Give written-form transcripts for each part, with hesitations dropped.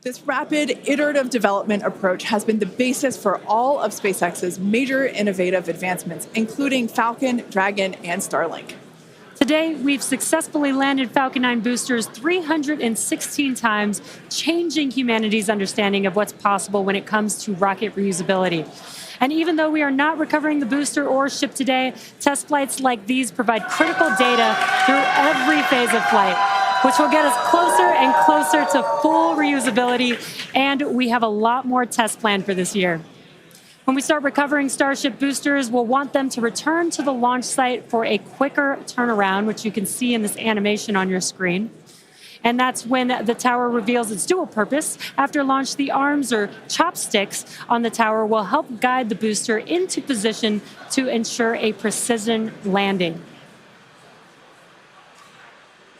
This rapid, iterative development approach has been the basis for all of SpaceX's major innovative advancements, including Falcon, Dragon, and Starlink. Today, we've successfully landed Falcon 9 boosters 316 times, changing humanity's understanding of what's possible when it comes to rocket reusability. And even though we are not recovering the booster or ship today, test flights like these provide critical data through every phase of flight, which will get us closer and closer to full reusability, and we have a lot more tests planned for this year. When we start recovering Starship boosters, we'll want them to return to the launch site for a quicker turnaround, which you can see in this animation on your screen. And that's when the tower reveals its dual purpose. After launch, the arms or chopsticks on the tower will help guide the booster into position to ensure a precision landing.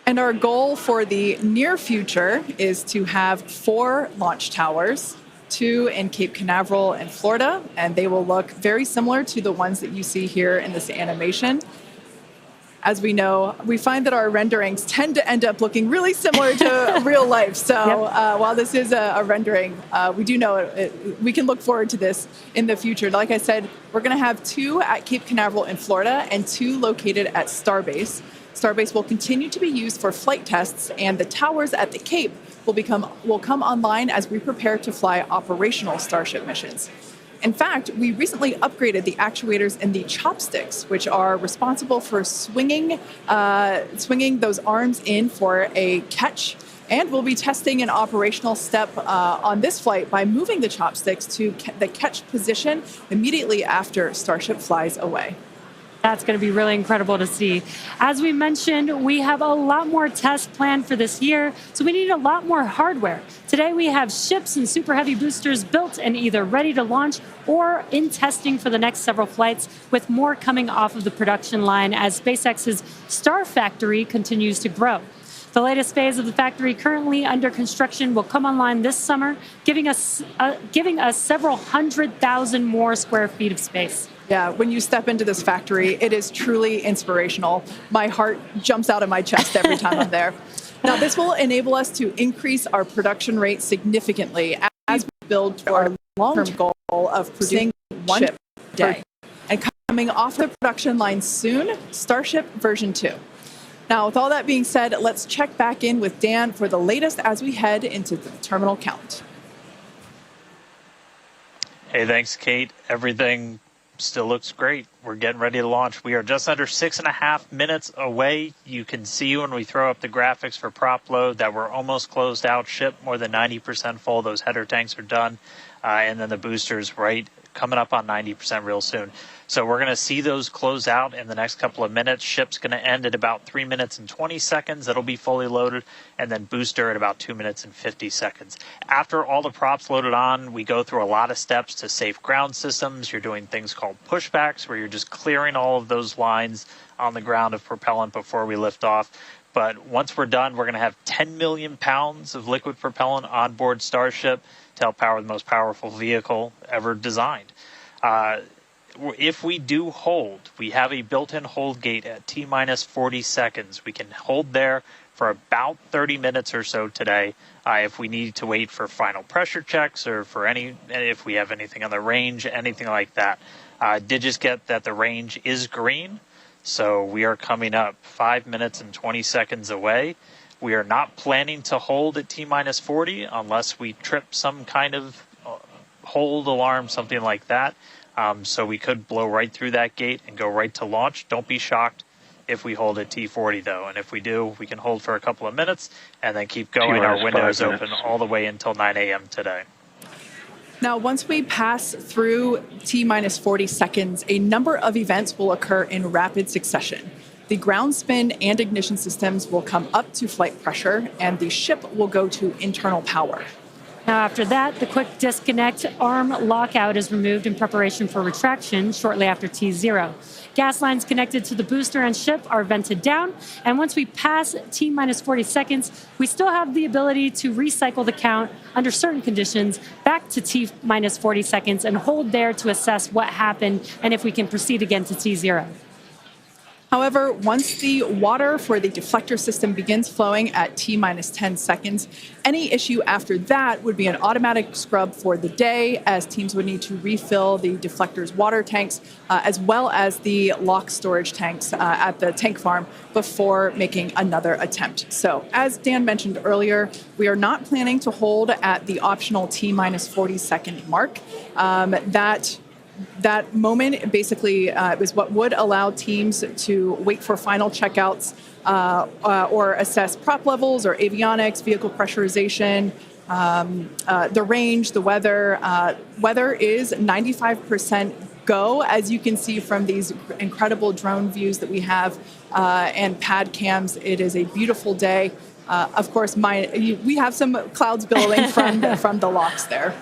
And our goal for the near future is to have 4 launch towers, 2 in Cape Canaveral in Florida, and they will look very similar to the ones that you see here in this animation. As we know, we find that our renderings tend to end up looking really similar to real life. So while this is a rendering, we do know we can look forward to this in the future. Like I said, we're going to have 2 at Cape Canaveral in Florida and 2 located at Starbase. Starbase will continue to be used for flight tests, and the towers at the Cape will come online as we prepare to fly operational Starship missions. In fact, we recently upgraded the actuators in the chopsticks, which are responsible for swinging those arms in for a catch. And we'll be testing an operational step on this flight by moving the chopsticks to the catch position immediately after Starship flies away. That's going to be really incredible to see. As we mentioned, we have a lot more tests planned for this year, so we need a lot more hardware. Today, we have ships and Super Heavy boosters built and either ready to launch or in testing for the next several flights, with more coming off of the production line as SpaceX's Star Factory continues to grow. The latest phase of the factory currently under construction will come online this summer, giving us several 100,000 more square feet of space. Yeah, when you step into this factory, it is truly inspirational. My heart jumps out of my chest every time I'm there. Now, this will enable us to increase our production rate significantly as we build to our long-term goal of producing 1 ship per day. And coming off the production line soon, Starship version 2. Now, with all that being said, let's check back in with Dan for the latest as we head into the terminal count. Hey, thanks, Kate. Everything still looks great. We're getting ready to launch. We are just under 6.5 minutes away. You can see when we throw up the graphics for prop load that we're almost closed out. Ship more than 90% full. Those header tanks are done. And then the boosters coming up on 90% real soon. So we're going to see those close out in the next couple of minutes. Ship's going to end at about 3 minutes and 20 seconds. It'll be fully loaded. And then booster at about 2 minutes and 50 seconds. After all the props loaded on, we go through a lot of steps to safe ground systems. You're doing things called pushbacks, where you're just clearing all of those lines on the ground of propellant before we lift off. But once we're done, we're going to have 10 million pounds of liquid propellant on board Starship to help power the most powerful vehicle ever designed. If we do hold, we have a built-in hold gate at T-minus 40 seconds. We can hold there for about 30 minutes or so today. If we need to wait for final pressure checks or if we have anything on the range, anything like that. Did just get that the range is green, so we are coming up 5 minutes and 20 seconds away. We are not planning to hold at T-minus 40 unless we trip some kind of hold alarm, something like that. So we could blow right through that gate and go right to launch. Don't be shocked if we hold at T40, though. And if we do, we can hold for a couple of minutes and then keep going. Our window is open all the way until 9 a.m. today. Now, once we pass through T-minus 40 seconds, a number of events will occur in rapid succession. The ground spin and ignition systems will come up to flight pressure, and the ship will go to internal power. Now, after that, the quick disconnect arm lockout is removed in preparation for retraction shortly after T0. Gas lines connected to the booster and ship are vented down, and once we pass T-minus 40 seconds, we still have the ability to recycle the count under certain conditions back to T-minus 40 seconds and hold there to assess what happened and if we can proceed again to T0. However, once the water for the deflector system begins flowing at T minus 10 seconds, any issue after that would be an automatic scrub for the day, as teams would need to refill the deflector's water tanks, as well as the lock storage tanks at the tank farm before making another attempt. So, as Dan mentioned earlier, we are not planning to hold at the optional T minus 40 second mark. That moment basically is what would allow teams to wait for final checkouts or assess prop levels or avionics, vehicle pressurization, the range, the weather. Weather is 95% go, as you can see from these incredible drone views that we have and pad cams. It is a beautiful day. Of course, we have some clouds billowing from the locks there.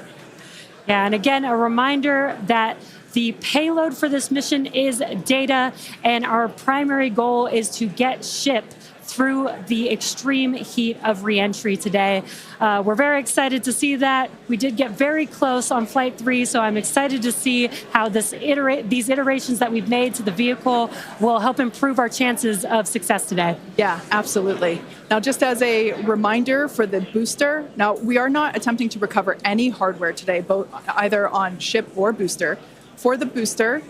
Yeah, and again, a reminder that the payload for this mission is data, and our primary goal is to get ship through the extreme heat of reentry today. We're very excited to see that. We did get very close on Flight 3, so I'm excited to see how these iterations that we've made to the vehicle will help improve our chances of success today. Yeah, absolutely. Now, just as a reminder for the booster, now we are not attempting to recover any hardware today, both either on ship or booster. For the booster,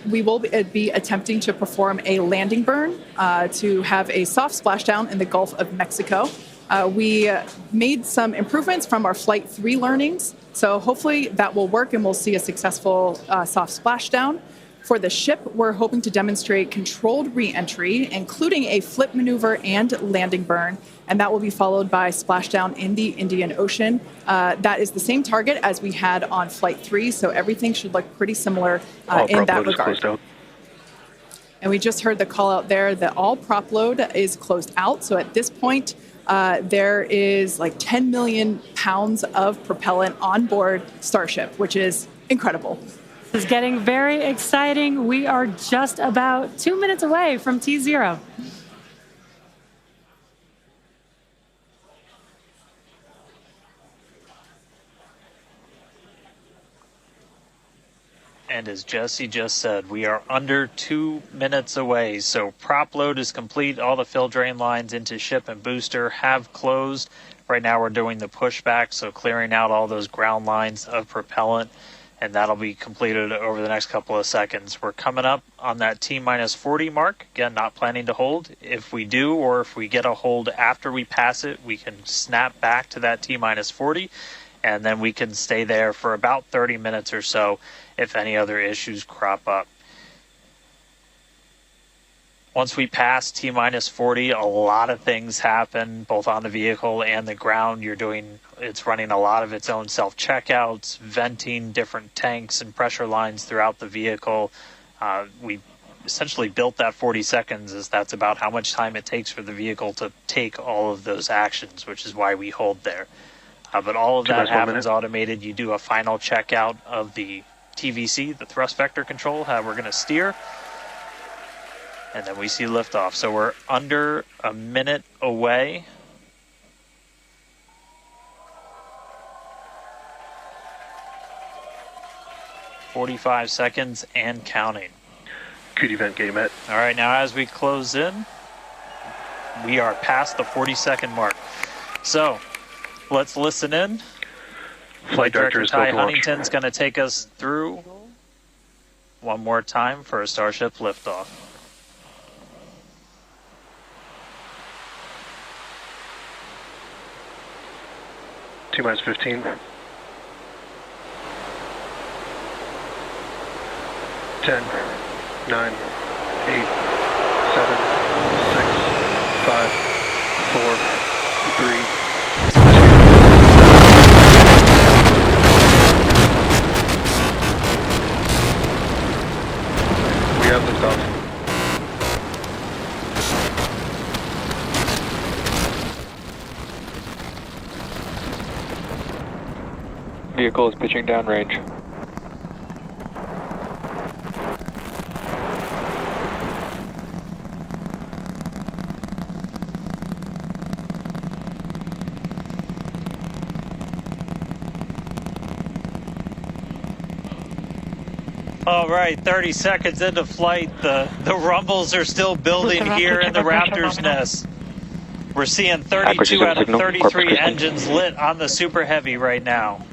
we will be attempting to perform a landing burn to have a soft splashdown in the Gulf of Mexico. We made some improvements from our Flight 3 learnings, so hopefully that will work and we'll see a successful soft splashdown. For the ship, we're hoping to demonstrate controlled re-entry, including a flip maneuver and landing burn, and that will be followed by splashdown in the Indian Ocean. That is the same target as we had on Flight 3, so everything should look pretty similar in that regard. And we just heard the call out there that all prop load is closed out, so at this point, there is like 10 million pounds of propellant on board Starship, which is incredible. This is getting very exciting. We are just about 2 minutes away from T0. And as Jesse just said, we are under 2 minutes away. So prop load is complete. All the fill drain lines into ship and booster have closed. Right now we're doing the pushback, so clearing out all those ground lines of propellant, and that'll be completed over the next couple of seconds. We're coming up on that T-minus 40 mark. Again, not planning to hold. If we do, or if we get a hold after we pass it, we can snap back to that T-minus 40, and then we can stay there for about 30 minutes or so if any other issues crop up. Once we pass T-minus 40, a lot of things happen, both on the vehicle and the ground. It's running a lot of its own self-checkouts, venting different tanks and pressure lines throughout the vehicle. We essentially built that 40 seconds as that's about how much time it takes for the vehicle to take all of those actions, which is why we hold there. But all of that happens automated. You do a final checkout of the TVC, the thrust vector control, how we're going to steer. And then we see liftoff. So we're under a minute away. "45 seconds and counting." Good event, game met. All right, now as we close in, we are past the 40-second mark. So let's listen in. Flight Director Ty Huntington's going to take us through one more time for a Starship liftoff. T-minus 15. 10, 9, 8, 7, 6, 5, 4, 3, 2. We have liftoff. Vehicle is pitching downrange. All right, 30 seconds into flight. The rumbles are still building here in the Raptor's nest. We're seeing 32 out of 33 engines lit on the Super Heavy right now.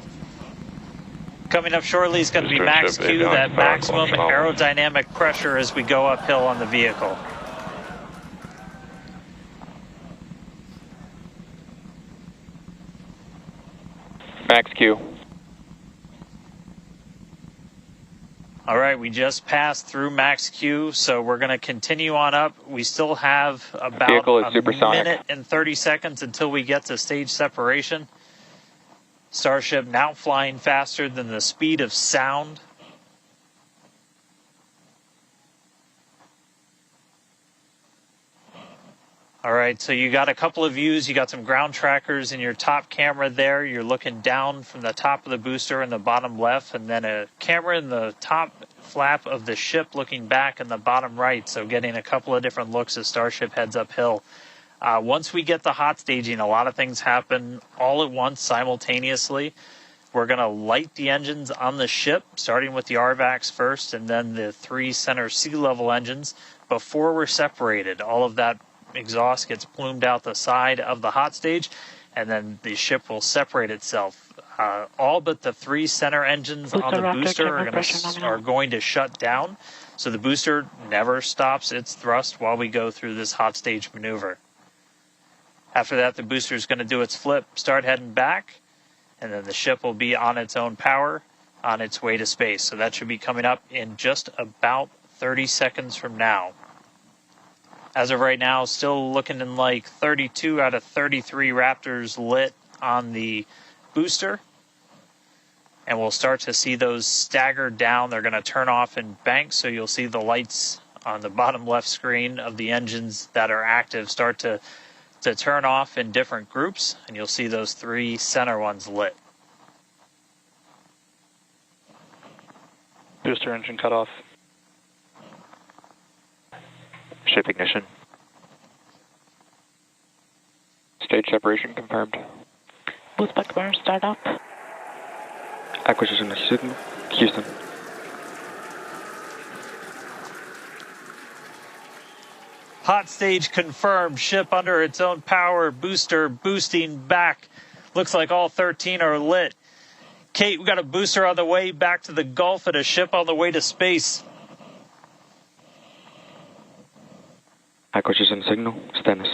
Coming up shortly is going to be max Q, that maximum aerodynamic pressure as we go uphill on the vehicle. Max Q. All right, we just passed through max Q, so we're going to continue on up. We still have about a minute and 30 seconds until we get to stage separation. Starship now flying faster than the speed of sound. All right, so you got a couple of views. You got some ground trackers in your top camera there. You're looking down from the top of the booster in the bottom left, and then a camera in the top flap of the ship looking back in the bottom right, so getting a couple of different looks as Starship heads uphill. Once we get the hot staging, a lot of things happen all at once simultaneously. We're going to light the engines on the ship, starting with the RVACs first, and then the 3 center sea level engines before we're separated. All of that exhaust gets plumed out the side of the hot stage, and then the ship will separate itself. All but the 3 center engines on the booster are going to shut down, so the booster never stops its thrust while we go through this hot stage maneuver. After that, the booster is going to do its flip, start heading back, and then the ship will be on its own power on its way to space. So that should be coming up in just about 30 seconds from now. As of right now, still looking in like 32 out of 33 Raptors lit on the booster. And we'll start to see those stagger down. They're going to turn off in banks, so you'll see the lights on the bottom left screen of the engines that are active start to turn off in different groups, and you'll see those 3 center ones lit. Booster engine cut off. Ship ignition. Stage separation confirmed. Boost back burn start up. Acquisition of signal. Houston. Hot stage confirmed. Ship under its own power. Booster boosting back. Looks like all 13 are lit. Kate, we got a booster on the way back to the Gulf and a ship on the way to space. Acquisition signal. Status.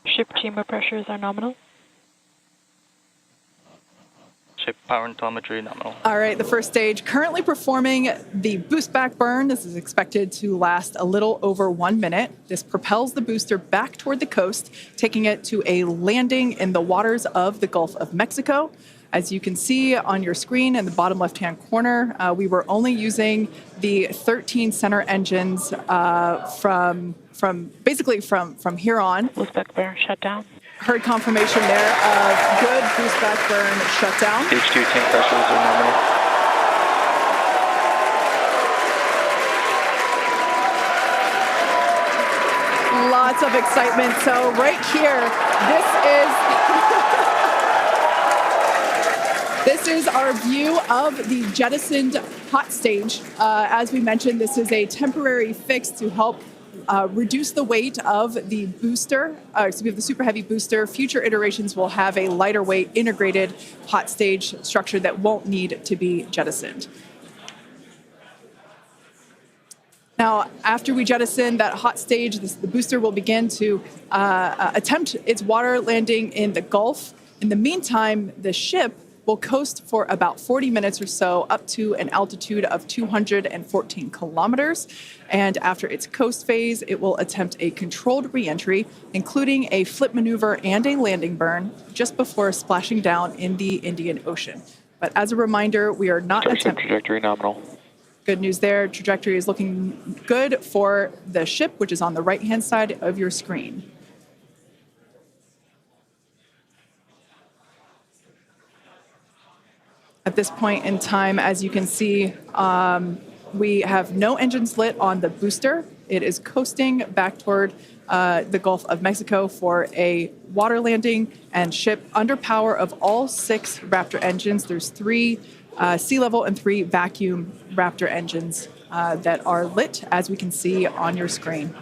Ship chamber pressures are nominal. Ship power and telemetry nominal. All right, the first stage currently performing the boost back burn. This is expected to last a little over 1 minute. This propels the booster back toward the coast, taking it to a landing in the waters of the Gulf of Mexico. As you can see on your screen in the bottom left-hand corner, we were only using the 13 center engines from here on. Boost back burn shut down. Heard confirmation there of good boost back burn shutdown. Stage 2 tank pressures are nominal. Lots of excitement. So right here, this is our view of the jettisoned hot stage. As we mentioned, this is a temporary fix to help reduce the weight of the booster, the Super Heavy booster. Future iterations will have a lighter weight integrated hot stage structure that won't need to be jettisoned. Now, after we jettison that hot stage, the booster will begin to attempt its water landing in the Gulf. In the meantime, the ship will coast for about 40 minutes or so up to an altitude of 214 kilometers. And after its coast phase, it will attempt a controlled reentry, including a flip maneuver and a landing burn, just before splashing down in the Indian Ocean. But as a reminder, we are not attempting... Trajectory nominal. Good news there. Trajectory is looking good for the ship, which is on the right-hand side of your screen. At this point in time, as you can see, we have no engines lit on the booster. It is coasting back toward the Gulf of Mexico for a water landing and ship under power of all 6 Raptor engines. There's 3 sea level, and 3 vacuum Raptor engines that are lit, as we can see on your screen.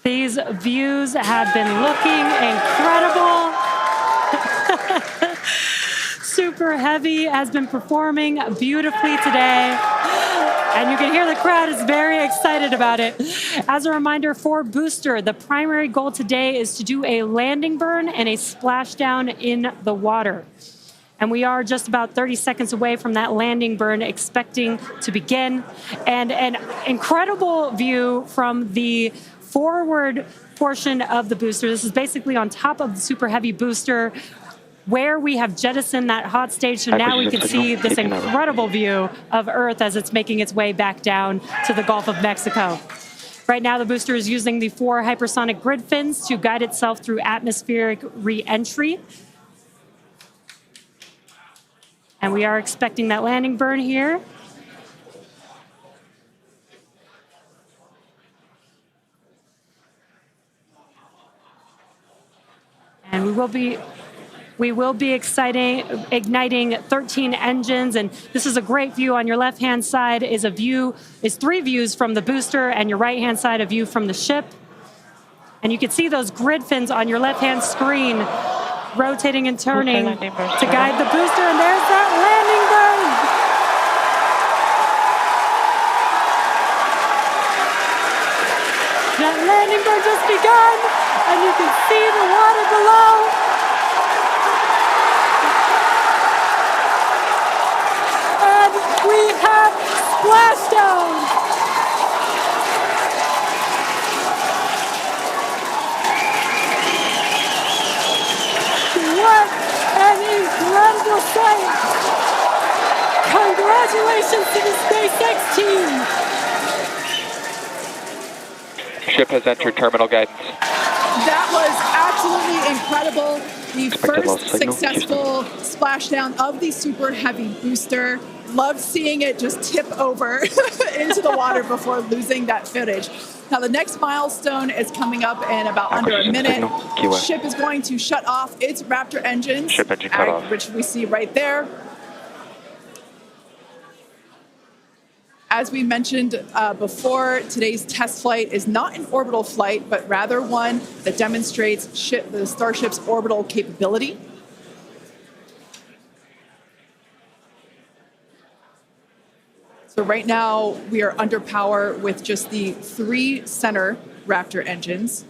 These views have been looking incredible. Super Heavy has been performing beautifully today. And you can hear the crowd is very excited about it. As a reminder for Booster, the primary goal today is to do a landing burn and a splashdown in the water. And we are just about 30 seconds away from that landing burn expecting to begin. And an incredible view from the forward portion of the booster. This is basically on top of the Super Heavy booster where we have jettisoned that hot stage. So now we can see this incredible view of Earth as it's making its way back down to the Gulf of Mexico. Right now, the booster is using the 4 hypersonic grid fins to guide itself through atmospheric re-entry. And we are expecting that landing burn here. And we will be igniting 13 engines, and this is a great view. On your left-hand side is 3 views from the booster, and your right-hand side a view from the ship. And you can see those grid fins on your left-hand screen rotating and turning to guide the booster, and there's that landing burn. That landing burn just begun, and you can see the water below. And we have splashdown. What an incredible sight! Congratulations to the SpaceX team! Ship has entered terminal guidance. That was absolutely incredible. The first successful splashdown of the Super Heavy booster. Loved seeing it just tip over into the water before losing that footage. Now the next milestone is coming up in about under a minute. The ship is going to shut off its Raptor engines, Ship engine cut off. which we see right there. As we mentioned before, today's test flight is not an orbital flight, but rather one that demonstrates the Starship's orbital capability. So right now, we are under power with just the 3 center Raptor engines.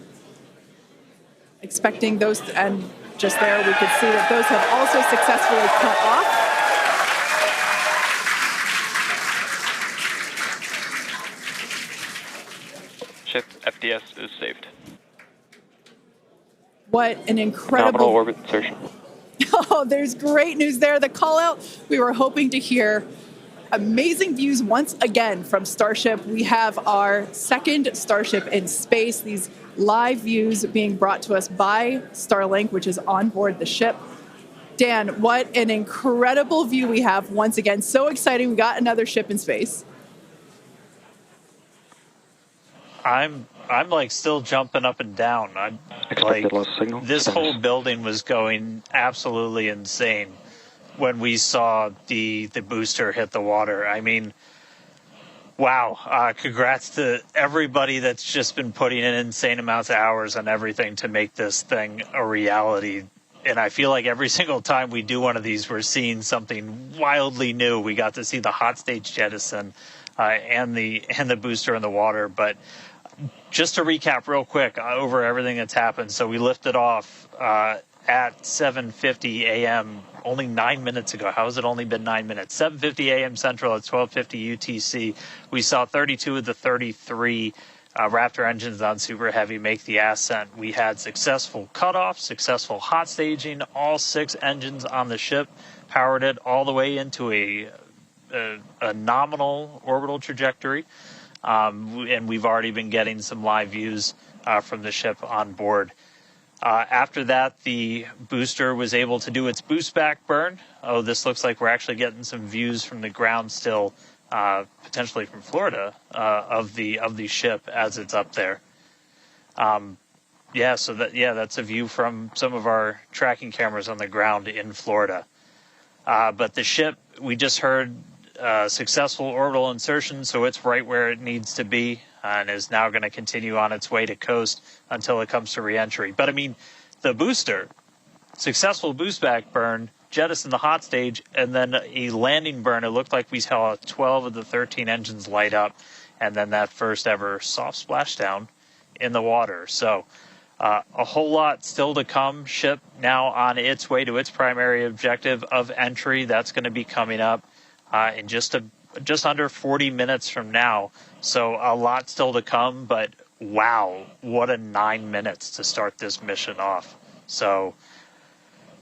Expecting those, and just there we could see that those have also successfully cut off. Ship FDS is saved. What an incredible Nominal orbit insertion. Oh, there's great news there. The call out we were hoping to hear. Amazing views once again from Starship. We have our second Starship in space. These live views being brought to us by Starlink, which is on board the ship. Dan, what an incredible view we have once again. So exciting. We got another ship in space. I'm like still jumping up and down. This whole building was going absolutely insane when we saw the booster hit the water. I mean, wow. Congrats to everybody that's just been putting in insane amounts of hours on everything to make this thing a reality. And I feel like every single time we do one of these, we're seeing something wildly new. We got to see the hot stage jettison and the booster in the water. But just to recap real quick over everything that's happened. So we lifted off at 7:50 a.m. only 9 minutes ago. How has it only been 9 minutes? 7:50 a.m. Central at 12:50 UTC. We saw 32 of the 33 Raptor engines on Super Heavy make the ascent. We had successful cutoff, successful hot staging. All 6 engines on the ship powered it all the way into a nominal orbital trajectory. And we've already been getting some live views from the ship on board. After that, the booster was able to do its boost back burn. Oh, this looks like we're actually getting some views from the ground still potentially from Florida, of the ship as it's up there. That's a view from some of our tracking cameras on the ground in Florida. But the ship, we just heard successful orbital insertion, so it's right where it needs to be, and is now going to continue on its way to coast until it comes to reentry. But I mean, the booster, successful boost back burn, jettison the hot stage, and then a landing burn. It looked like we saw 12 of the 13 engines light up, and then that first ever soft splashdown in the water. So a whole lot still to come. Ship now on its way to its primary objective of entry. That's going to be coming up in just under 40 minutes from now. So a lot still to come, but wow, what a 9 minutes to start this mission off. So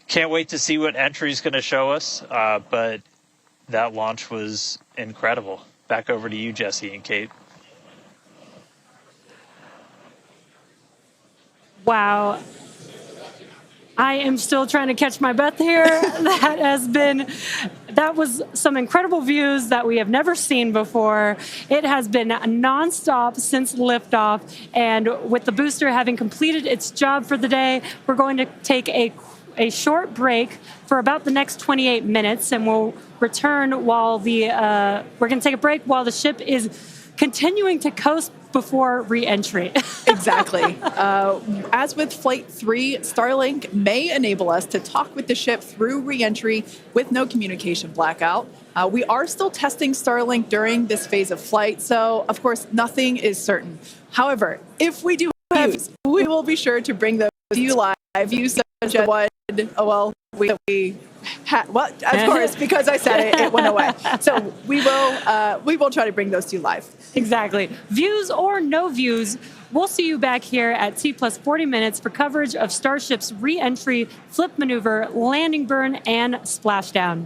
can't wait to see what entry is going to show us, but that launch was incredible. Back over to you, Jesse and Kate. Wow. I am still trying to catch my breath here. That was some incredible views that we have never seen before. It has been nonstop since liftoff, and with the booster having completed its job for the day, we're going to take a short break for about the next 28 minutes, and we'll return while we're going to take a break while the ship is continuing to coast before re-entry. Exactly. As with Flight 3, Starlink may enable us to talk with the ship through re-entry with no communication blackout. We are still testing Starlink during this phase of flight, so of course nothing is certain. However, if we do have views, we will be sure to bring those to you live. Views such as the one, we had, well, of course, because I said it went away. So we will try to bring those to you live. Exactly. Views or no views, we'll see you back here at T plus 40 minutes for coverage of Starship's re-entry, flip maneuver, landing burn, and splashdown.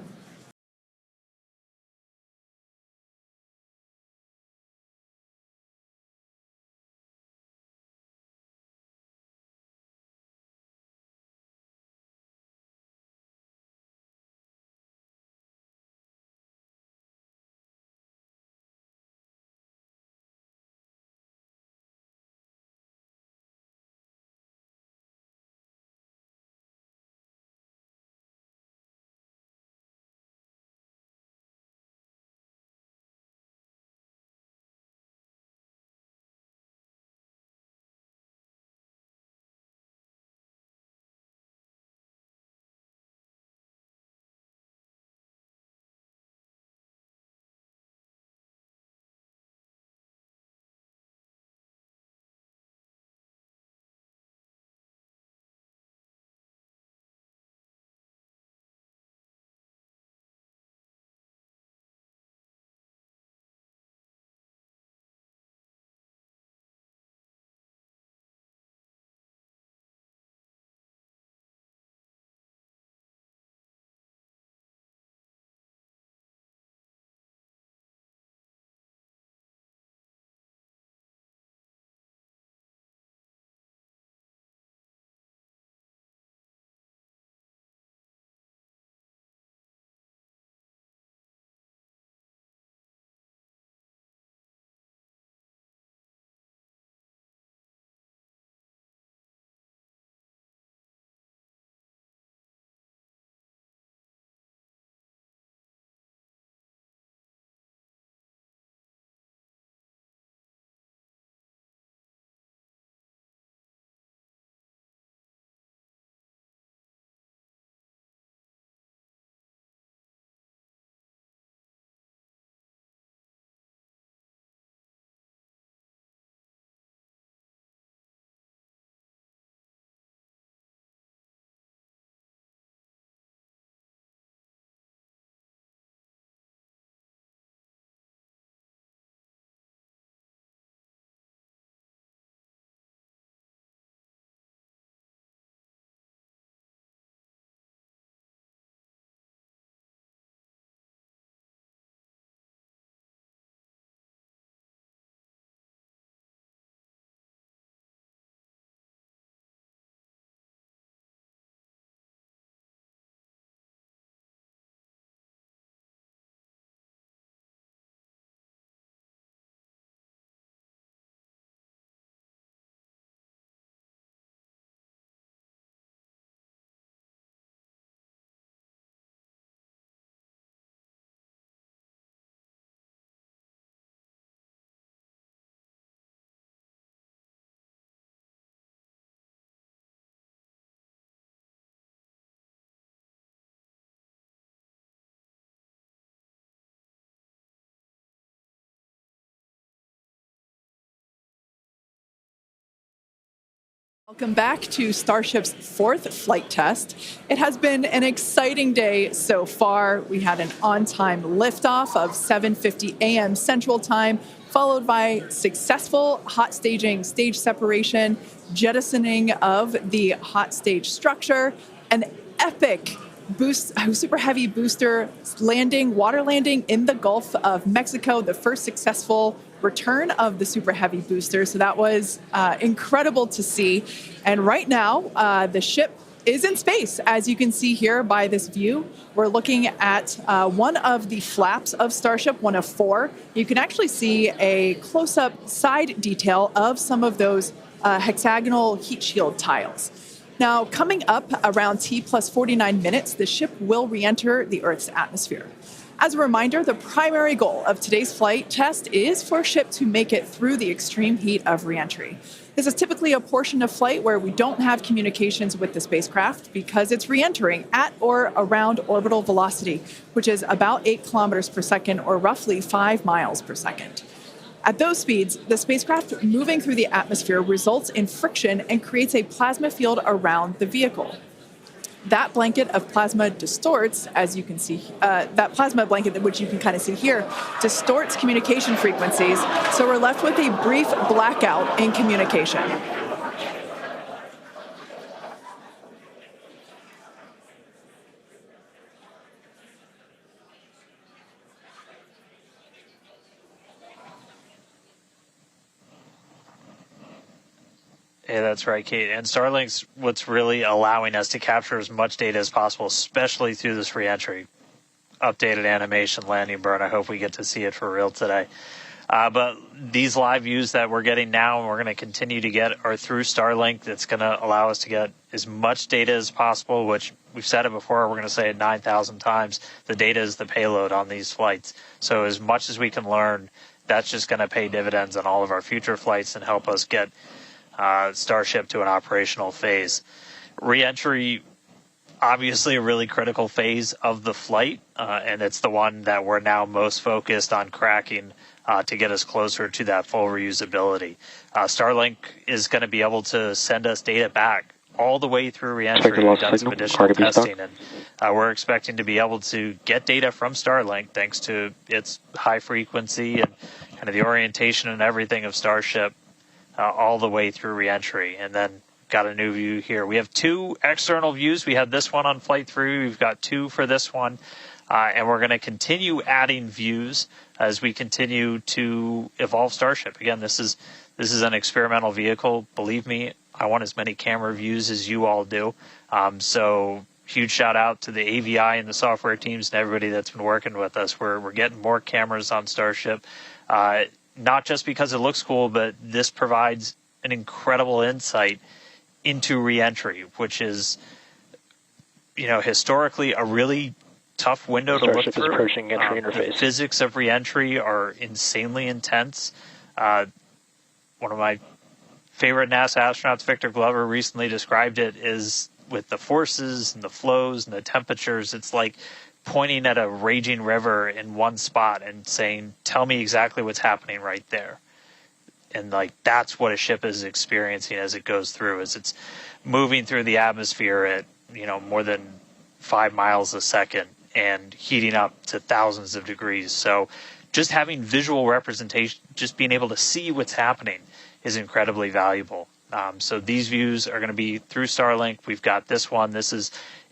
Welcome back to Starship's 4th flight test. It has been an exciting day so far. We had an on-time liftoff of 7:50 a.m. Central Time, followed by successful hot staging, stage separation, jettisoning of the hot stage structure, an epic super heavy booster landing, water landing in the Gulf of Mexico, the first successful return of the super heavy booster. So that was incredible to see. And right now, the ship is in space. As you can see here by this view, we're looking at one of the flaps of Starship, one of 4. You can actually see a close-up side detail of some of those hexagonal heat shield tiles. Now, coming up around T plus 49 minutes, the ship will re-enter the Earth's atmosphere. As a reminder, the primary goal of today's flight test is for a ship to make it through the extreme heat of re-entry. This is typically a portion of flight where we don't have communications with the spacecraft because it's re-entering at or around orbital velocity, which is about 8 kilometers per second or roughly 5 miles per second. At those speeds, the spacecraft moving through the atmosphere results in friction and creates a plasma field around the vehicle. That blanket of plasma distorts, as you can see, that plasma blanket, which you can kind of see here, distorts communication frequencies, so we're left with a brief blackout in communication. Yeah, that's right, Kate. And Starlink's what's really allowing us to capture as much data as possible, especially through this reentry. Updated animation, landing burn. I hope we get to see it for real today. But these live views that we're getting now and we're going to continue to get are through Starlink. That's going to allow us to get as much data as possible, which we've said it before. We're going to say it 9,000 times. The data is the payload on these flights. So as much as we can learn, that's just going to pay dividends on all of our future flights and help us get Starship to an operational phase. Re-entry, obviously a really critical phase of the flight, and it's the one that we're now most focused on cracking to get us closer to that full reusability. Starlink is going to be able to send us data back all the way through re-entry. We've done some additional testing, and we're expecting to be able to get data from Starlink thanks to its high frequency and kind of the orientation and everything of Starship all the way through re-entry. And then got a new view here. We have 2 external views. We had this one on flight 3. We've got 2 for this one. And we're going to continue adding views as we continue to evolve Starship. Again, this is an experimental vehicle. Believe me, I want as many camera views as you all do. So huge shout out to the AVI and the software teams and everybody that's been working with us. We're getting more cameras on Starship. Not just because it looks cool, but this provides an incredible insight into re-entry, which is, historically a really tough window to look through. Approaching entry interface. The physics of re-entry are insanely intense. One of my favorite NASA astronauts, Victor Glover, recently described it as with the forces and the flows and the temperatures, it's like pointing at a raging river in one spot and saying, tell me exactly what's happening right there. And that's what a ship is experiencing as it goes through, as it's moving through the atmosphere at, more than 5 miles a second and heating up to thousands of degrees. So just having visual representation, just being able to see what's happening is incredibly valuable. So these views are going to be through Starlink. We've got this one. This is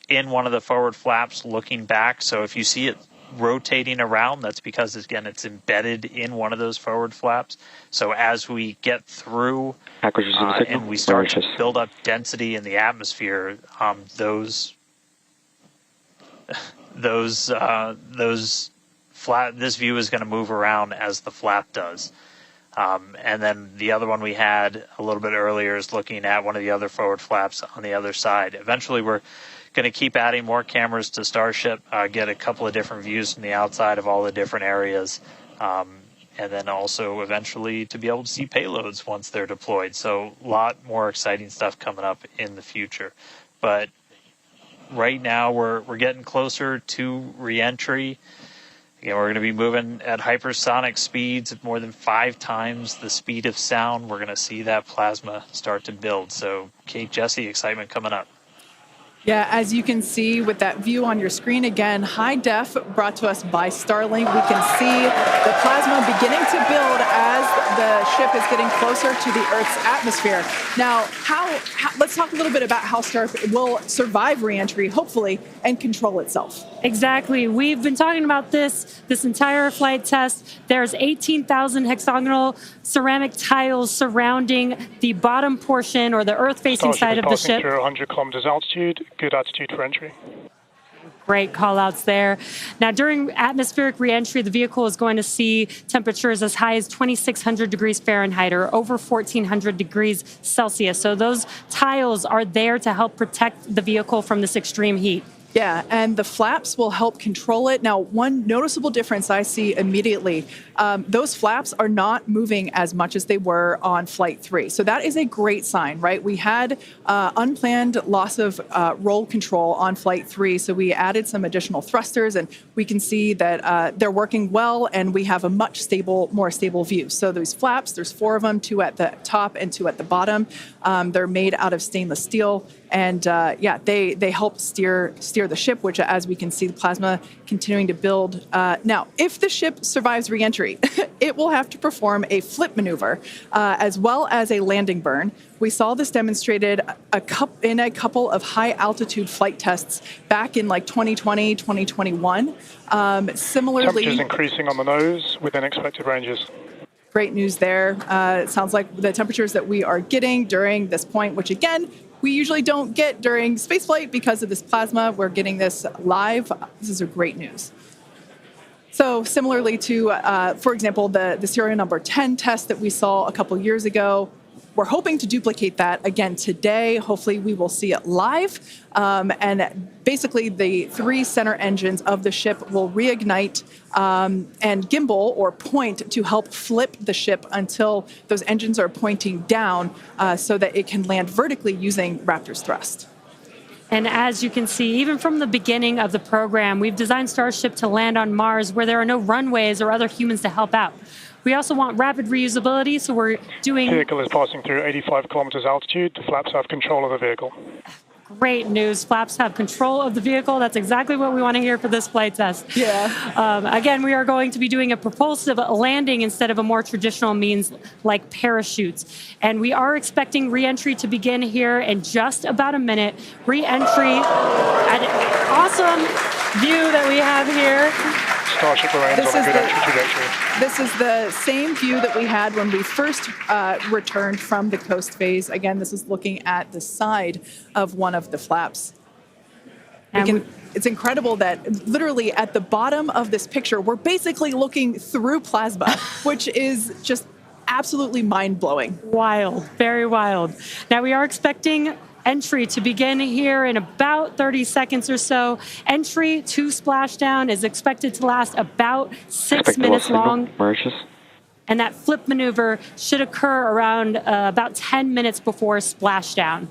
in one of the forward flaps looking back. So if you see it rotating around, that's because, again, it's embedded in one of those forward flaps. So as we get through and we start to build up density in the atmosphere, this view is going to move around as the flap does. And then the other one we had a little bit earlier is looking at one of the other forward flaps on the other side. Eventually, we're going to keep adding more cameras to Starship, get a couple of different views from the outside of all the different areas, and then also eventually to be able to see payloads once they're deployed. So a lot more exciting stuff coming up in the future. But right now we're getting closer to re-entry. Again, we're going to be moving at hypersonic speeds at more than 5 times the speed of sound. We're going to see that plasma start to build. So, Kate, Jesse, excitement coming up. Yeah, as you can see with that view on your screen, again, high def brought to us by Starlink. We can see the plasma beginning to build as the ship is getting closer to the Earth's atmosphere. Now, let's talk a little bit about how Starship will survive reentry, hopefully, and control itself. Exactly. We've been talking about this entire flight test. There's 18,000 hexagonal ceramic tiles surrounding the bottom portion or the Earth-facing side of the ship. Passing through 100 kilometers altitude, good altitude for entry. Great call-outs there. Now, during atmospheric reentry, the vehicle is going to see temperatures as high as 2,600 degrees Fahrenheit or over 1,400 degrees Celsius. So those tiles are there to help protect the vehicle from this extreme heat. Yeah, and the flaps will help control it. Now, one noticeable difference I see immediately, those flaps are not moving as much as they were on Flight 3. So that is a great sign, right? We had unplanned loss of roll control on Flight 3, so we added some additional thrusters, and we can see that they're working well, and we have a much more stable view. So those flaps, there's 4 of them, 2 at the top and 2 at the bottom. They're made out of stainless steel. And they help steer the ship, which, as we can see, the plasma continuing to build. Now, if the ship survives reentry, it will have to perform a flip maneuver as well as a landing burn. We saw this demonstrated in a couple of high-altitude flight tests back in like 2020, 2021. Similarly, temperatures increasing on the nose within expected ranges. Great news there. It sounds like the temperatures that we are getting during this point, which again, we usually don't get during spaceflight because of this plasma. We're getting this live. This is a great news. So similarly to, for example, the serial number 10 test that we saw a couple years ago, we're hoping to duplicate that again today. Hopefully we will see it live. And basically the 3 center engines of the ship will reignite and gimbal or point to help flip the ship until those engines are pointing down so that it can land vertically using Raptor's thrust. And as you can see, even from the beginning of the program, we've designed Starship to land on Mars where there are no runways or other humans to help out. We also want rapid reusability, so we're doing... The vehicle is passing through 85 kilometers altitude. The flaps have control of the vehicle. Great news. Flaps have control of the vehicle. That's exactly what we want to hear for this flight test. Yeah. Again, we are going to be doing a propulsive landing instead of a more traditional means like parachutes. And we are expecting re-entry to begin here in just about a minute. Re-entry, an awesome view that we have here. Starship remains on a good entry trajectory. This is the same view that we had when we first returned from the coast phase. Again, this is looking at the side of one of the flaps. It's incredible that literally at the bottom of this picture, we're basically looking through plasma, which is just absolutely mind-blowing. Wild, very wild. Now we are expecting entry to begin here in about 30 seconds or so. Entry to splashdown is expected to last about 6 minutes long. And that flip maneuver should occur around about 10 minutes before splashdown.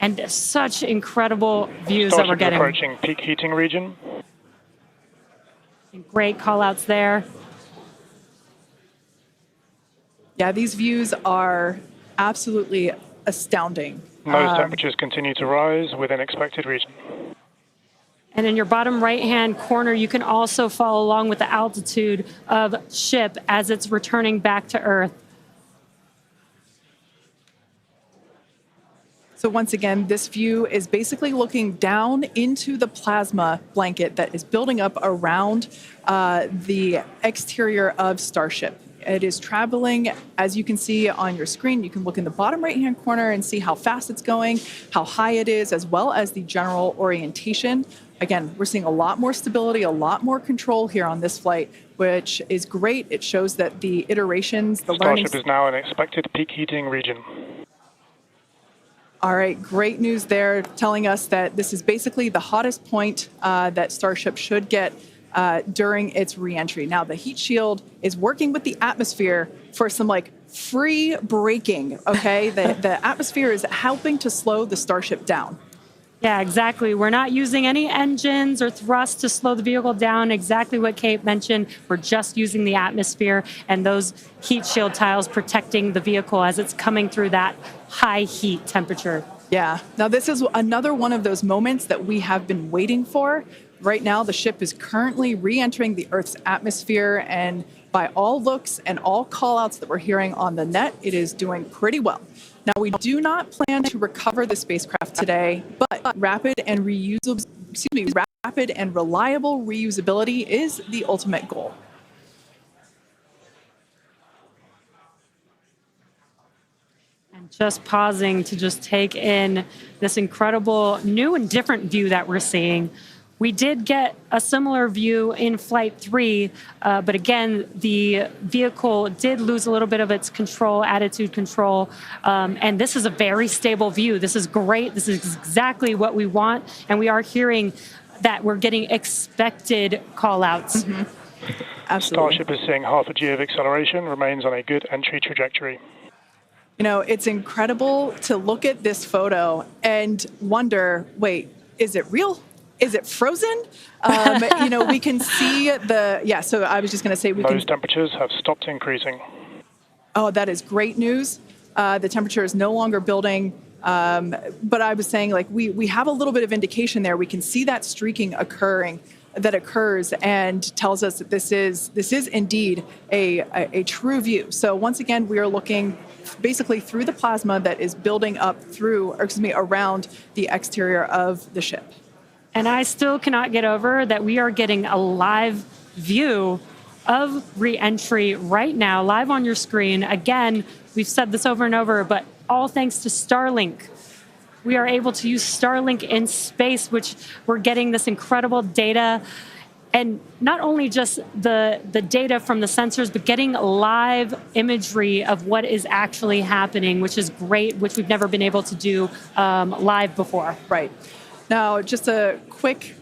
And such incredible views that we're getting. Approaching peak heating region. Great call-outs there. Yeah, these views are absolutely astounding. Nose temperatures continue to rise within expected region. And in your bottom right-hand corner, you can also follow along with the altitude of ship as it's returning back to Earth. So once again, this view is basically looking down into the plasma blanket that is building up around the exterior of Starship. It is traveling, as you can see on your screen. You can look in the bottom right-hand corner and see how fast it's going, how high it is, as well as the general orientation. Again, we're seeing a lot more stability, a lot more control here on this flight, which is great. It shows that the iterations, the learning... Starship is now in expected peak heating region. All right, great news there, telling us that this is basically the hottest point that Starship should get during its reentry. Now, the heat shield is working with the atmosphere for some free braking, okay? The atmosphere is helping to slow the Starship down. Yeah, exactly. We're not using any engines or thrust to slow the vehicle down. Exactly what Kate mentioned. We're just using the atmosphere and those heat shield tiles protecting the vehicle as it's coming through that high heat temperature. Yeah. Now, this is another one of those moments that we have been waiting for. Right now, the ship is currently re-entering the Earth's atmosphere, and by all looks and all call-outs that we're hearing on the net, it is doing pretty well. Now, we do not plan to recover the spacecraft today, but rapid and reliable reusability is the ultimate goal. And just pausing to just take in this incredible new and different view that we're seeing. We did get a similar view in Flight 3, but again, the vehicle did lose a little bit of its control, attitude control, and this is a very stable view. This is great. This is exactly what we want, and we are hearing that we're getting expected call-outs. Mm-hmm. Absolutely. Starship is seeing half a G of acceleration, remains on a good entry trajectory. You know, it's incredible to look at this photo and wonder, wait, is it real? Is it frozen? You know, we can see so I was just going to say Those temperatures have stopped increasing. Oh, that is great news. The temperature is no longer building. But I was saying, like, we have a little bit of indication there. We can see that streaking that occurs and tells us that this is indeed a true view. So once again, we are looking basically through the plasma that is building up around the exterior of the ship. And I still cannot get over that we are getting a live view of re-entry right now, live on your screen. Again, we've said this over and over, but all thanks to Starlink. We are able to use Starlink in space, which we're getting this incredible data. And not only just the data from the sensors, but getting live imagery of what is actually happening, which is great, which we've never been able to do live before. Right. Now, just a quick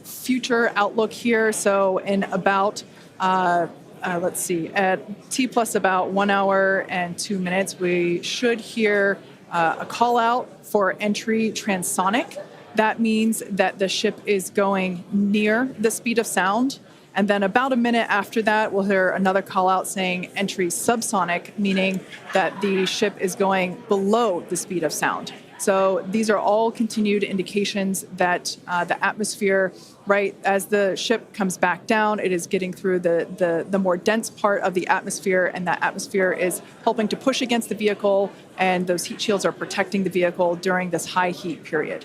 future outlook here. So in about, let's see, at T plus about 1 hour and 2 minutes, we should hear a call out for entry transonic. That means that the ship is going near the speed of sound. And then about a minute after that, we'll hear another call out saying entry subsonic, meaning that the ship is going below the speed of sound. So these are all continued indications that the atmosphere, right, as the ship comes back down, it is getting through the more dense part of the atmosphere, and that atmosphere is helping to push against the vehicle, and those heat shields are protecting the vehicle during this high heat period.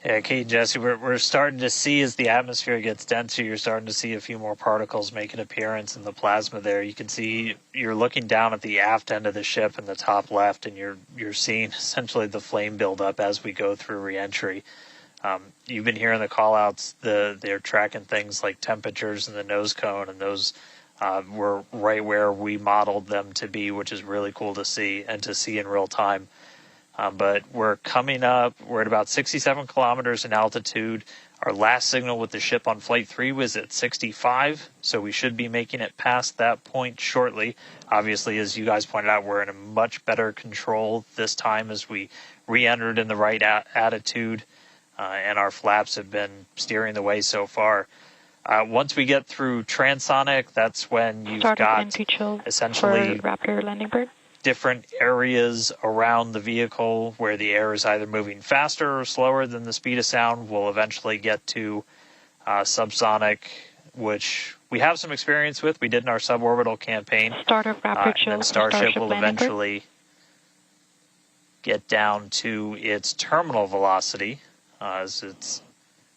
Yeah, Kate and Jesse, we're starting to see as the atmosphere gets denser, you're starting to see a few more particles make an appearance in the plasma there. You can see you're looking down at the aft end of the ship in the top left, and you're seeing essentially the flame build up as we go through reentry. You've been hearing the call-outs. They're tracking things like temperatures in the nose cone, and those were right where we modeled them to be, which is really cool to see and to see in real time. But we're coming up, we're at about 67 kilometers in altitude. Our last signal with the ship on Flight 3 was at 65, so we should be making it past that point shortly. Obviously, as you guys pointed out, we're in a much better control this time as we re-entered in the right attitude, and our flaps have been steering the way so far. Once we get through transonic, that's when you've got essentially Raptor landing bird. Different areas around the vehicle where the air is either moving faster or slower than the speed of sound. We'll eventually get to subsonic, which we have some experience with. We did in our suborbital campaign. Start of rapid chill. And Starship will eventually get down to its terminal velocity as it's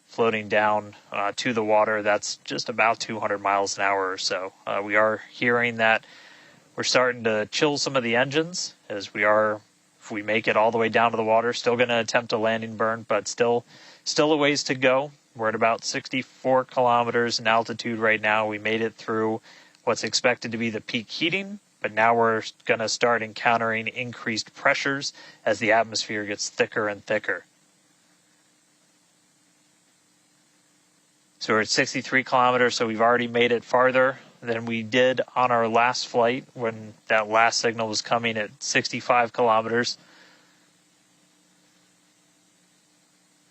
floating down to the water. That's just about 200 miles an hour or so. We are hearing that we're starting to chill some of the engines as we are, if we make it all the way down to the water, still going to attempt a landing burn, but still a ways to go. We're at about 64 kilometers in altitude right now. We made it through what's expected to be the peak heating, but now we're going to start encountering increased pressures as the atmosphere gets thicker and thicker. So we're at 63 kilometers, so we've already made it farther. than we did on our last flight when that last signal was coming at 65 kilometers.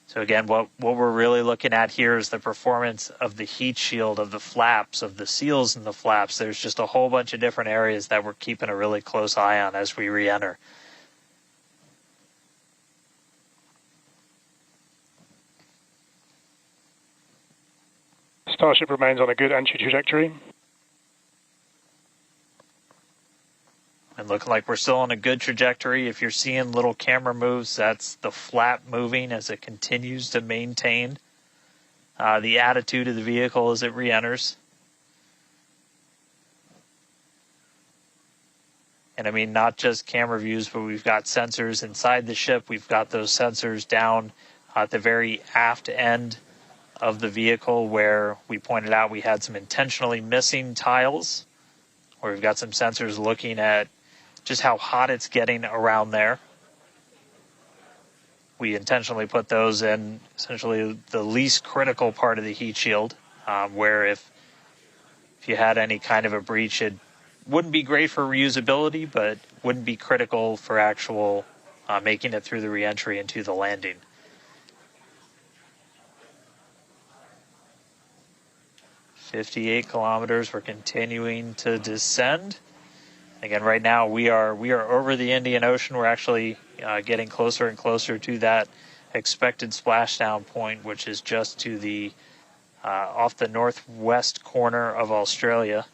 So again, what we're really looking at here is the performance of the heat shield, of the flaps, of the seals in the flaps. There's just a whole bunch of different areas that we're keeping a really close eye on as we re-enter. Starship remains on a good entry trajectory. And looking like we're still on a good trajectory. If you're seeing little camera moves, that's the flap moving as it continues to maintain the attitude of the vehicle as it re-enters. And I mean, not just camera views, but we've got sensors inside the ship. We've got those sensors down at the very aft end of the vehicle where we pointed out we had some intentionally missing tiles, where we've got some sensors looking at just how hot it's getting around there. We intentionally put those in essentially the least critical part of the heat shield, where if you had any kind of a breach, it wouldn't be great for reusability, but wouldn't be critical for actual making it through the re-entry into the landing. "58 kilometers, we're continuing to descend. Again, right now we are over the Indian Ocean. We're actually getting closer and closer to that expected splashdown point, which is just to the off the northwest corner of Australia.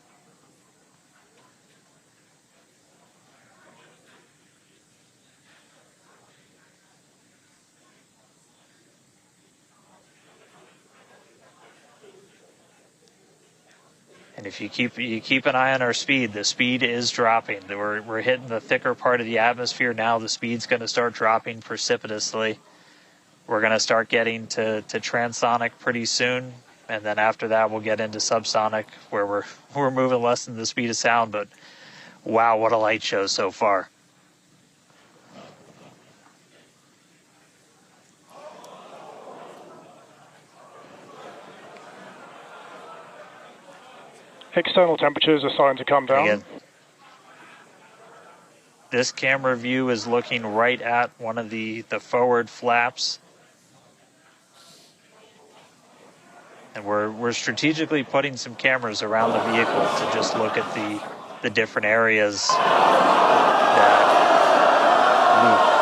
And if you keep an eye on our speed, the speed is dropping. We're hitting the thicker part of the atmosphere now. The speed's going to start dropping precipitously. We're going to start getting to transonic pretty soon, and then after that we'll get into subsonic, where we're moving less than the speed of sound. But wow, what a light show so far! External temperatures are starting to come down. Again, this camera view is looking right at one of the forward flaps. And we're strategically putting some cameras around the vehicle to just look at the different areas that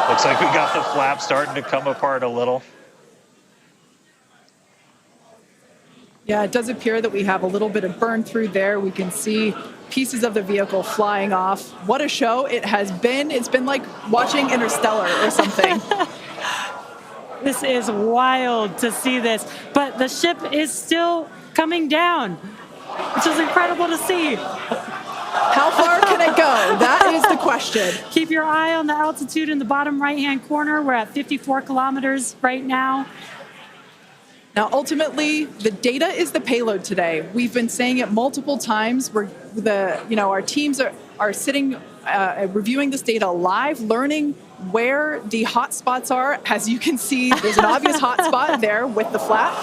looks like we got the flap starting to come apart a little. Yeah, it does appear that we have a little bit of burn through there. We can see pieces of the vehicle flying off. What a show it has been. It's been like watching Interstellar or something. This is wild to see this, but the ship is still coming down, which is incredible to see. How far can it go? That is the question. Keep your eye on the altitude in the bottom right-hand corner. We're at 54 kilometers right now. Now, ultimately, the data is the payload today. We've been saying it multiple times. Our teams are sitting, reviewing this data live, learning where the hot spots are. As you can see, there's an obvious hot spot there with the flap,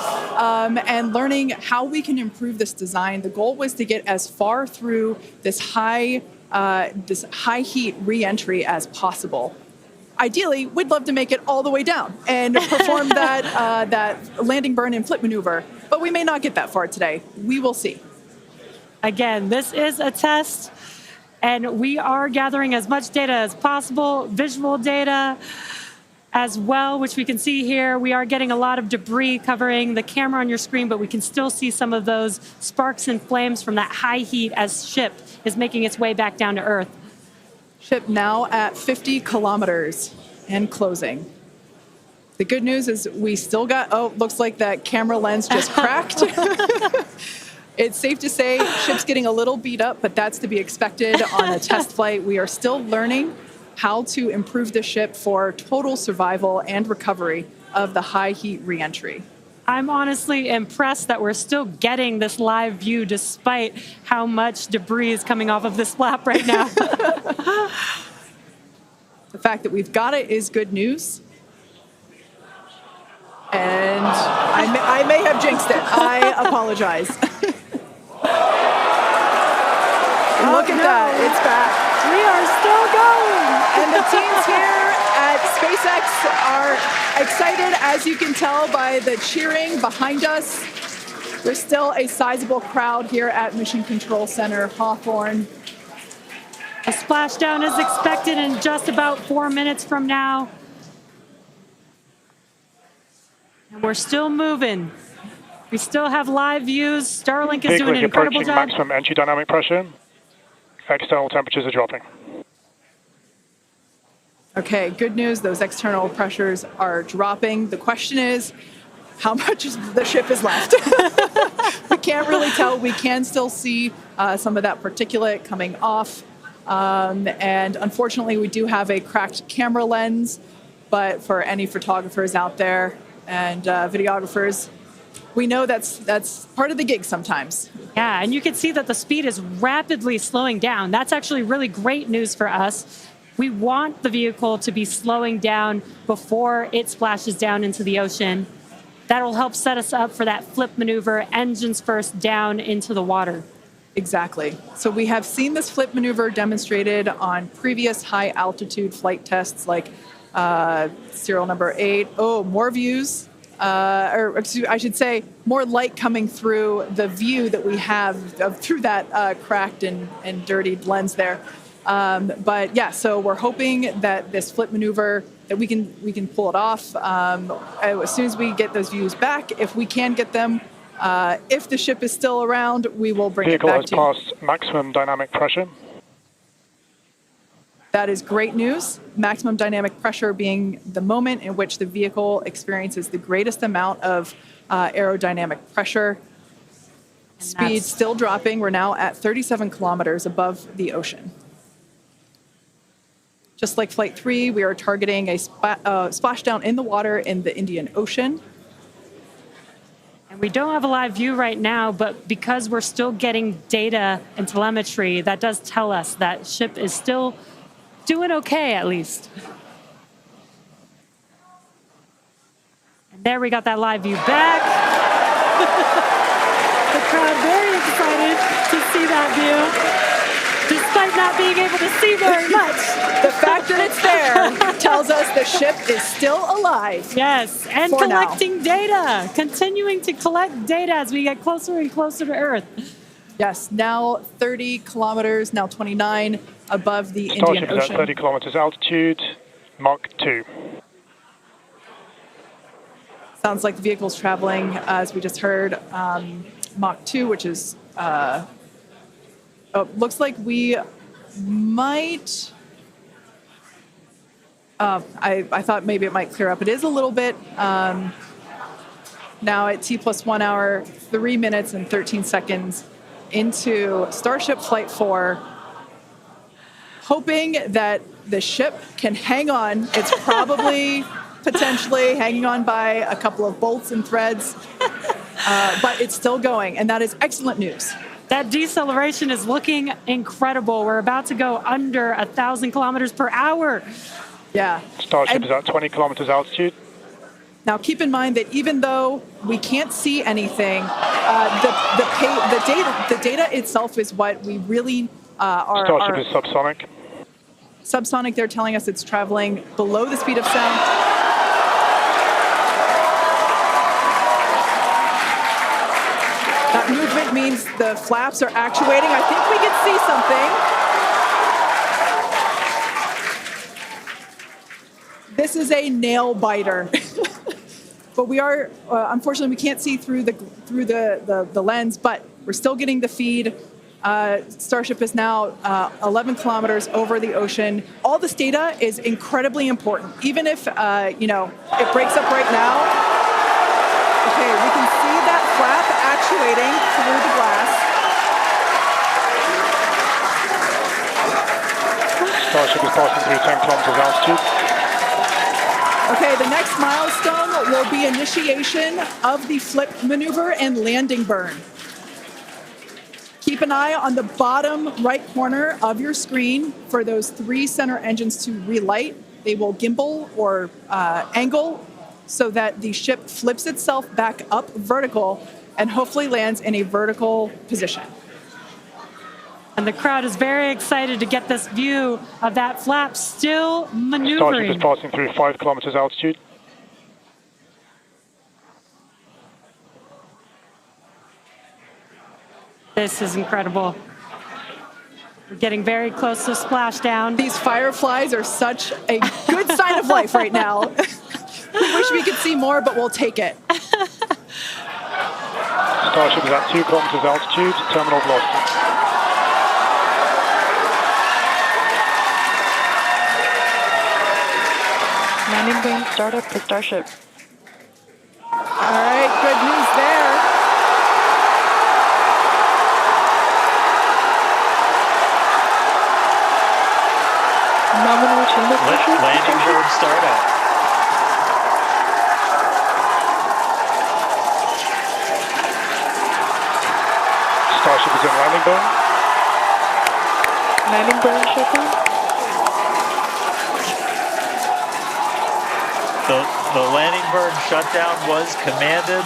and learning how we can improve this design. The goal was to get as far through this high heat re-entry as possible. Ideally, we'd love to make it all the way down and perform that landing burn and flip maneuver, but we may not get that far today. We will see. Again, this is a test, and we are gathering as much data as possible, visual data as well, which we can see here. We are getting a lot of debris covering the camera on your screen, but we can still see some of those sparks and flames from that high heat as ship is making its way back down to Earth. Ship now at 50 kilometers and closing. The good news is we still got, looks like that camera lens just cracked. It's safe to say ship's getting a little beat up, but that's to be expected on a test flight. We are still learning how to improve the ship for total survival and recovery of the high heat reentry. I'm honestly impressed that we're still getting this live view despite how much debris is coming off of this flap right now. The fact that we've got it is good news. And I may have jinxed it. I apologize. Look at that. It's back. We are still going. And the teams here at SpaceX are excited, as you can tell by the cheering behind us. There's still a sizable crowd here at Mission Control Center, Hawthorne. A splashdown is expected in just about 4 minutes from now. And we're still moving. We still have live views. Starlink is doing an incredible job. Maximum entry dynamic pressure. External temperatures are dropping. Okay, good news. Those external pressures are dropping. The question is, how much of the ship is left? We can't really tell. We can still see some of that particulate coming off. And unfortunately, we do have a cracked camera lens. But for any photographers out there and videographers, we know that's part of the gig sometimes. Yeah, and you can see that the speed is rapidly slowing down. That's actually really great news for us. We want the vehicle to be slowing down before it splashes down into the ocean. That'll help set us up for that flip maneuver, engines first down into the water. Exactly. So we have seen this flip maneuver demonstrated on previous high altitude flight tests like serial number 8. Oh, more views. Or excuse, I should say, more light coming through the view that we have through that cracked and dirtied lens there. But yeah, so we're hoping that this flip maneuver, that we can pull it off as soon as we get those views back. If we can get them, if the ship is still around, we will bring it back to you. Vehicle has passed maximum dynamic pressure. That is great news. Maximum dynamic pressure being the moment in which the vehicle experiences the greatest amount of aerodynamic pressure. Speed still dropping. We're now at 37 kilometers above the ocean. Just like Flight 3, we are targeting a splashdown in the water in the Indian Ocean. And we don't have a live view right now, but because we're still getting data and telemetry, that does tell us that ship is still doing okay, at least. And there we got that live view back. The crowd very excited to see that view, despite not being able to see very much. The fact that it's there tells us the ship is still alive. Yes, and collecting data, continuing to collect data as we get closer and closer to Earth. Yes, now 30 kilometers, now 29 above the Indian Starship is Ocean. at 30 kilometers altitude, Mach 2. Sounds like the vehicle's traveling, as we just heard, Mach 2, which is, looks like we might, I thought maybe it might clear up. It is a little bit, now at T plus 1 hour, 3 minutes and 13 seconds into Starship Flight 4, hoping that the ship can hang on. It's probably potentially hanging on by a couple of bolts and threads, but it's still going, and that is excellent news. That deceleration is looking incredible. We're about to go under 1,000 kilometers per hour. Yeah. Starship is at 20 kilometers altitude. Now, keep in mind that even though we can't see anything, the data itself is what we really are. Starship is subsonic. Subsonic, they're telling us it's traveling below the speed of sound. That movement means the flaps are actuating. I think we can see something. This is a nail biter. But we are, unfortunately, we can't see through the lens, but we're still getting the feed. Starship is now 11 kilometers over the ocean. All this data is incredibly important, even if, it breaks up right now. Okay, we can see that flap actuating through the glass. Starship is passing through 10 kilometers altitude. Okay, the next milestone will be initiation of the flip maneuver and landing burn. Keep an eye on the bottom right corner of your screen for those 3 center engines to relight. They will gimbal or angle so that the ship flips itself back up vertical and hopefully lands in a vertical position. And the crowd is very excited to get this view of that flap still Starship maneuvering. is passing through 5 kilometers altitude. This is incredible. We're getting very close to splashdown. These fireflies are such a good sign of life right now. We wish we could see more, but we'll take it. Starship is at 2 kilometers altitude, terminal velocity. Landing beam startup for Starship. All right, good news there. Nominal chamber pressure. Landing board startup. Starship is in landing burn. Landing burn shutdown. The landing burn shutdown was commanded